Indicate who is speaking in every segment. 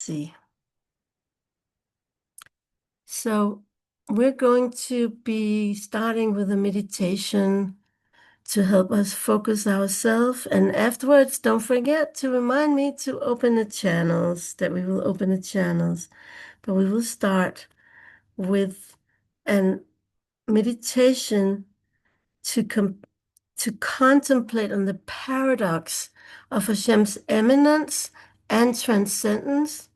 Speaker 1: See. So we're going to be starting with a meditation to help us focus ourselves. And afterwards, don't forget to remind me to open the channels, that we will open the channels. But we will start with an meditation to contemplate on the paradox of Hashem's imminence and transcendence.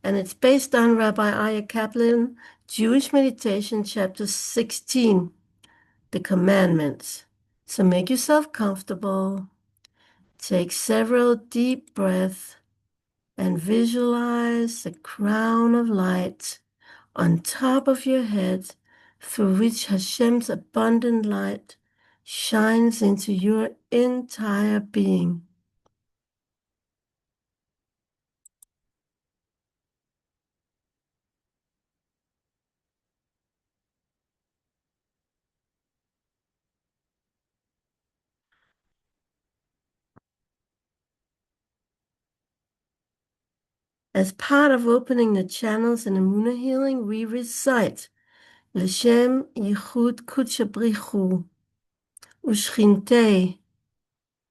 Speaker 1: And it's based on Rabbi Aryeh Kaplan, Jewish Meditation, chapter 16, the commandments. So make yourself comfortable, take several deep breaths, and visualize the crown of light on top of your head through which Hashem's abundant light shines into your entire being. As part of opening the channels in Emunah healing, we recite L'Shem Yichud Kutchabrichu Ushchintei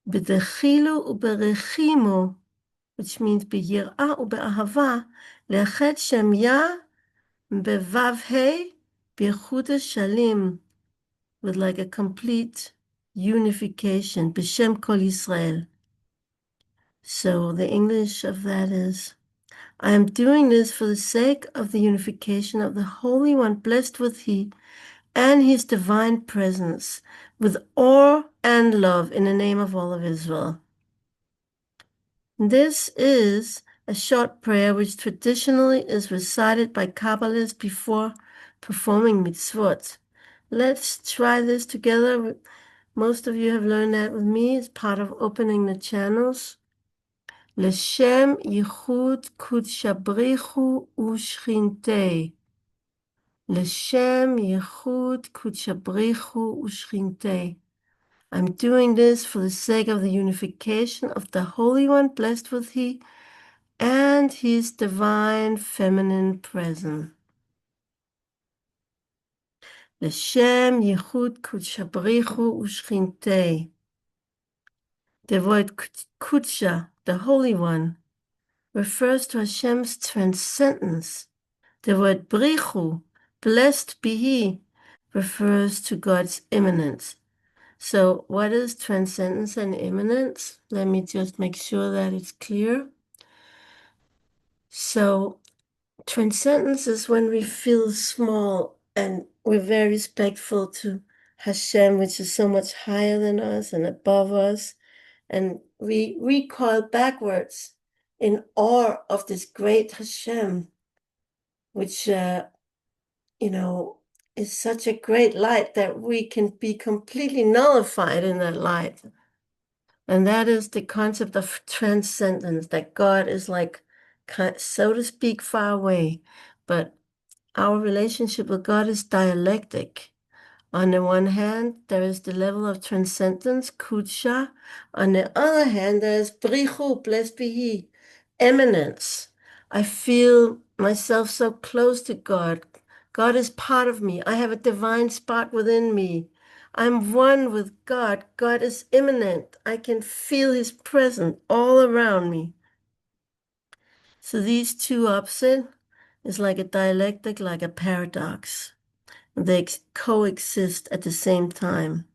Speaker 1: B'dechilu U'berechimu, which means B'yir'ah U'be'ahava, Le'achet Shem Yah B'vavhei B'chud Shalim, with like a complete unification, B'Shem Kol Yisrael. So the English of that is, I am doing this for the sake of the unification of the Holy One, blessed with He, and His divine presence, with awe and love in the name of all of Israel. This is a short prayer which traditionally is recited by Kabbalists before performing mitzvot. Let's try this together. Most of you have learned that with me. It's part of opening the channels. L'Shem Yichud Kudshabrichu Ushchintei. L'Shem Yichud Kudshabrichu Ushchintei. I'm doing this for the sake of the unification of the Holy One, blessed with He, and His divine feminine presence. L'Shem Yichud Kudshabrichu Ushchintei. The word Kudsha, the Holy One, refers to Hashem's transcendence. The word Brichu, blessed be He, refers to God's imminence. So what is transcendence and imminence? Let me just make sure that it's clear. So transcendence is when we feel small and we're very respectful to Hashem, which is so much higher than us and above us. And we recoil backwards in awe of this great Hashem, which, is such a great light that we can be completely nullified in that light. And that is the concept of transcendence, that God is like, so to speak, far away. But our relationship with God is dialectic. On the one hand, there is the level of transcendence, kudsha. On the other hand, there is brichu, blessed be He, eminence. I feel myself so close to God. God is part of me. I have a divine spot within me. I'm one with God. God is immanent. I can feel His presence all around me. So these two opposites is like a dialectic, like a paradox. They coexist at the same time.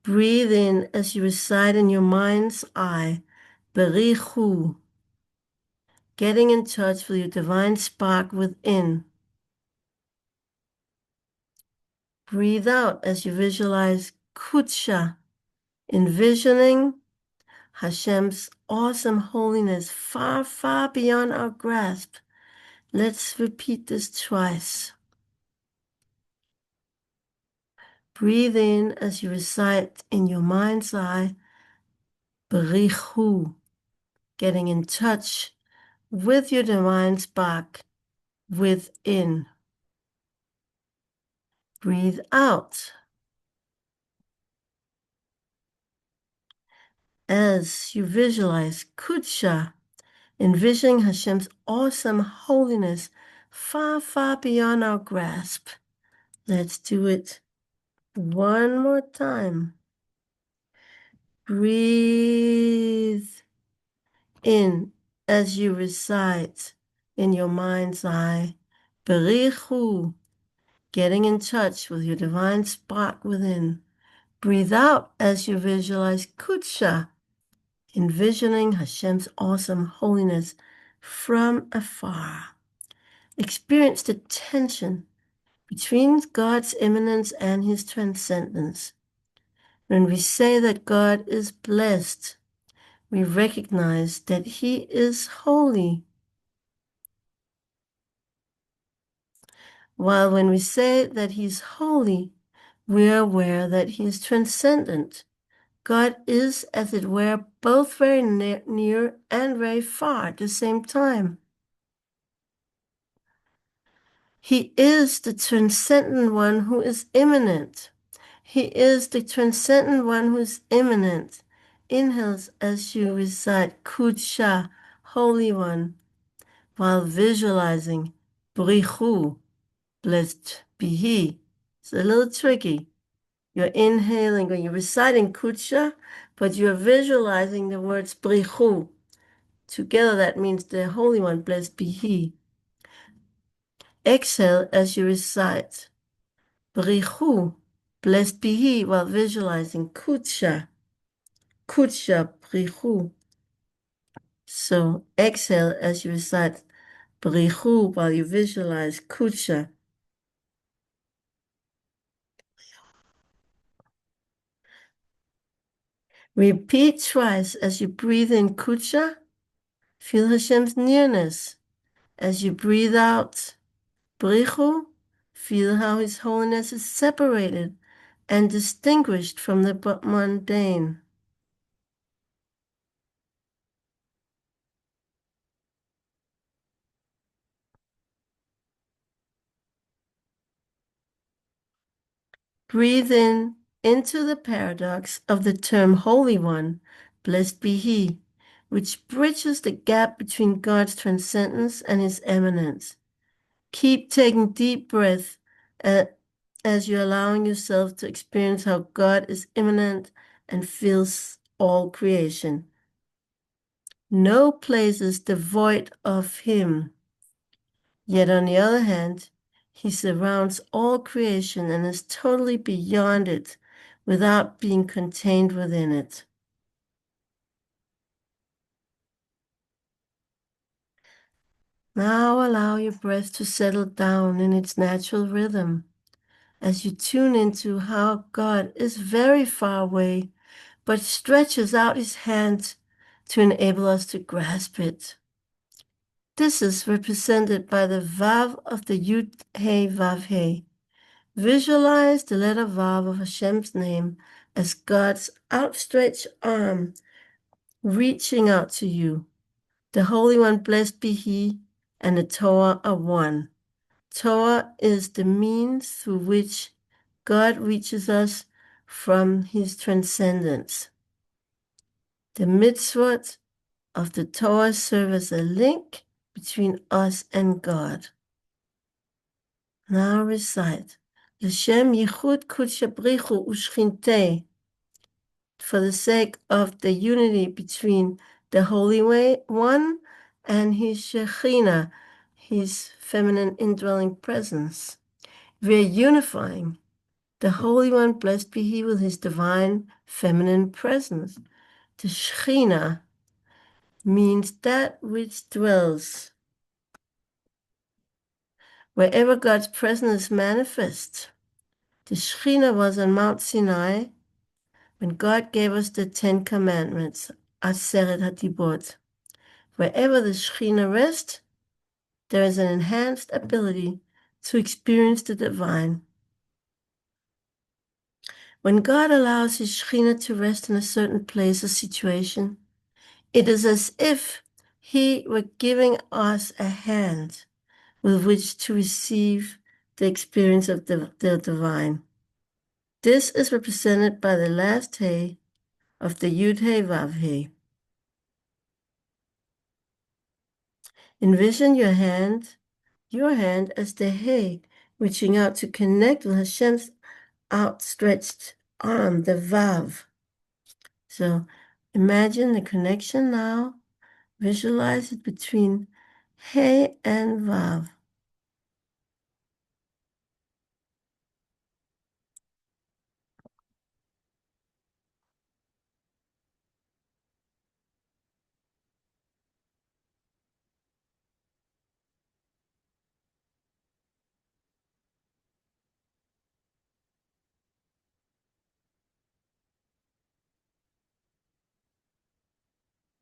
Speaker 1: Breathe in as you recite in your mind's eye, Berichu, getting in touch with your divine spark within. Breathe out as you visualize Kudsha, envisioning Hashem's awesome holiness far, far beyond our grasp. Let's repeat this twice. Breathe in as you recite in your mind's eye, Berichu, getting in touch with your divine spark within. Breathe out as you visualize Kudsha, envisioning Hashem's awesome holiness far, far beyond our grasp. Let's do it one more time. Breathe in as you recite in your mind's eye, Berichu, getting in touch with your divine spark within. Breathe out as you visualize Kutsha, envisioning Hashem's awesome holiness from afar. Experience the tension between God's imminence and his transcendence. When we say that God is blessed, we recognize that he is holy. While when we say that he's holy, we are aware that he is transcendent. God is, as it were, both very near and very far at the same time. He is the transcendent one who is imminent. He is the transcendent one who is imminent. Inhales as you recite Kudsha, Holy One, while visualizing Brichu, blessed be He. It's a little tricky. You're inhaling when you're reciting Kudsha, but you're visualizing the words Brichu. Together that means the Holy One, blessed be He. Exhale as you recite Brichu, blessed be He, while visualizing Kudsha. Kudsha Brichu. So exhale as you recite Brichu while you visualize Kudsha. Repeat twice as you breathe in Kudsha. Feel Hashem's nearness. As you breathe out Brichu, feel how His holiness is separated and distinguished from the mundane. Breathe in into the paradox of the term Holy One, blessed be He, which bridges the gap between God's transcendence and His eminence. Keep taking deep breath as you're allowing yourself to experience how God is immanent and fills all creation. No place is devoid of Him. Yet on the other hand, he surrounds all creation and is totally beyond it without being contained within it. Now allow your breath to settle down in its natural rhythm as you tune into how God is very far away, but stretches out his hand to enable us to grasp it. This is represented by the Vav of the Yud He Vav He. Visualize the letter Vav of Hashem's name as God's outstretched arm reaching out to you. The Holy One, blessed be He, and the Torah are one. Torah is the means through which God reaches us from His transcendence. The mitzvot of the Torah serve as a link between us and God. Now recite. L'shem yichud kudsha brichu ushchintei, for the sake of the unity between the Holy One and his Shekhinah, his feminine indwelling presence. We're unifying the Holy One, blessed be He, with his divine feminine presence. The Shekhinah means that which dwells. Wherever God's presence is manifest. The Shekhinah was on Mount Sinai when God gave us the 10 Commandments, Aseret HaDibot. Wherever the Shekhinah rests, there is an enhanced ability to experience the divine. When God allows his Shekhinah to rest in a certain place or situation, it is as if he were giving us a hand with which to receive the experience of the divine. This is represented by the last He of the Yud He Vav He. Envision your hand as the hay, reaching out to connect with Hashem's outstretched arm, the Vav. So imagine the connection now. Visualize it between Hey and Vav.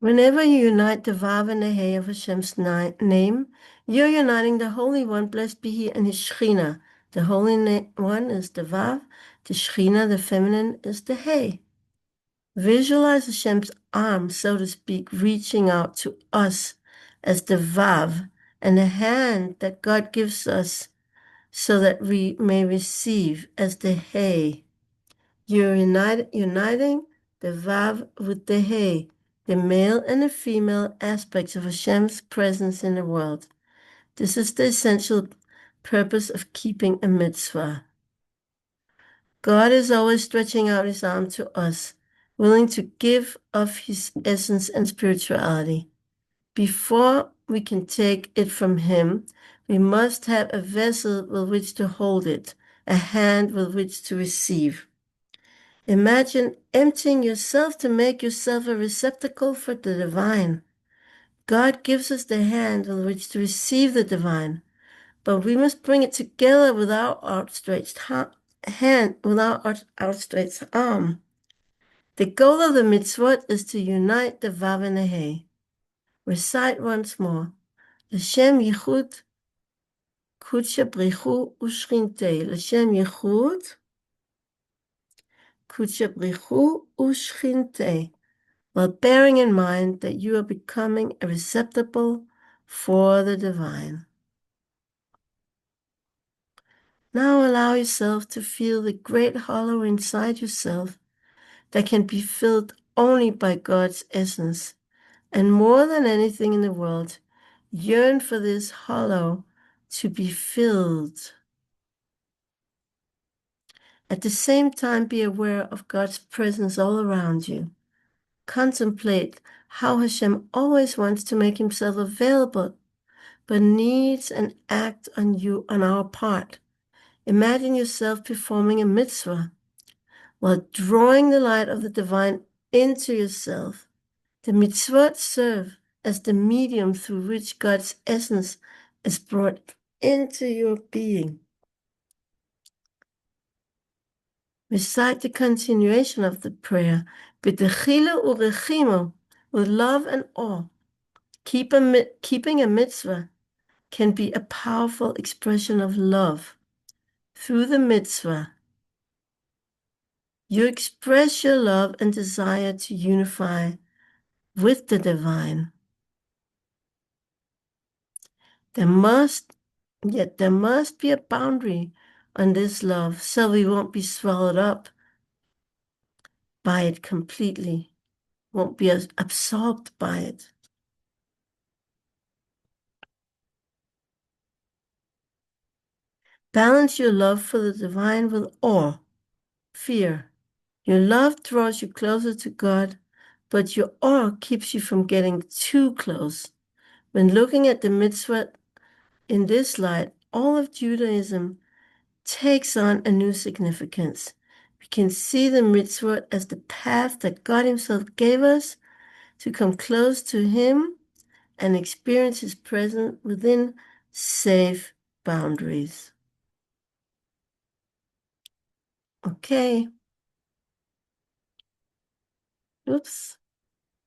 Speaker 1: Whenever you unite the Vav and the Hey of Hashem's name, you're uniting the Holy One, blessed be He, and His Shekhinah. The Holy One is the Vav, the Shekhinah, the feminine, is the Hey. Visualize Hashem's arm, so to speak, reaching out to us as the Vav, and the hand that God gives us so that we may receive as the Hey. You're uniting the Vav with the Hey, the male and the female aspects of Hashem's presence in the world. This is the essential purpose of keeping a mitzvah. God is always stretching out His arm to us, willing to give of His essence and spirituality. Before we can take it from Him, we must have a vessel with which to hold it, a hand with which to receive. Imagine emptying yourself to make yourself a receptacle for the divine. God gives us the hand with which to receive the divine, but we must bring it together with our outstretched hand, with our outstretched arm. The goal of the mitzvot is to unite the Vav and the Hey. Recite once more. L'shem yichud kudsha brichu ushchinte. L'shem yichud kudsha brichu ushchinte. While bearing in mind that you are becoming a receptacle for the divine. Now allow yourself to feel the great hollow inside yourself that can be filled only by God's essence. And more than anything in the world, yearn for this hollow to be filled. At the same time, be aware of God's presence all around you. Contemplate how Hashem always wants to make Himself available, but needs an act on our part. Imagine yourself performing a mitzvah while drawing the light of the divine into yourself. The mitzvot serve as the medium through which God's essence is brought into your being. Recite the continuation of the prayer, B'techila u'rechimo, with love and awe. Keeping a mitzvah can be a powerful expression of love. Through the mitzvah, you express your love and desire to unify with the divine. There must be a boundary on this love so we won't be swallowed up by it completely, won't be absorbed by it. Balance your love for the divine with awe, fear. Your love draws you closer to God, but your awe keeps you from getting too close. When looking at the mitzvah in this light, all of Judaism takes on a new significance. We can see the mitzvah as the path that God Himself gave us to come close to Him and experience His presence within safe boundaries. Okay. Oops.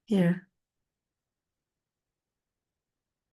Speaker 1: Here.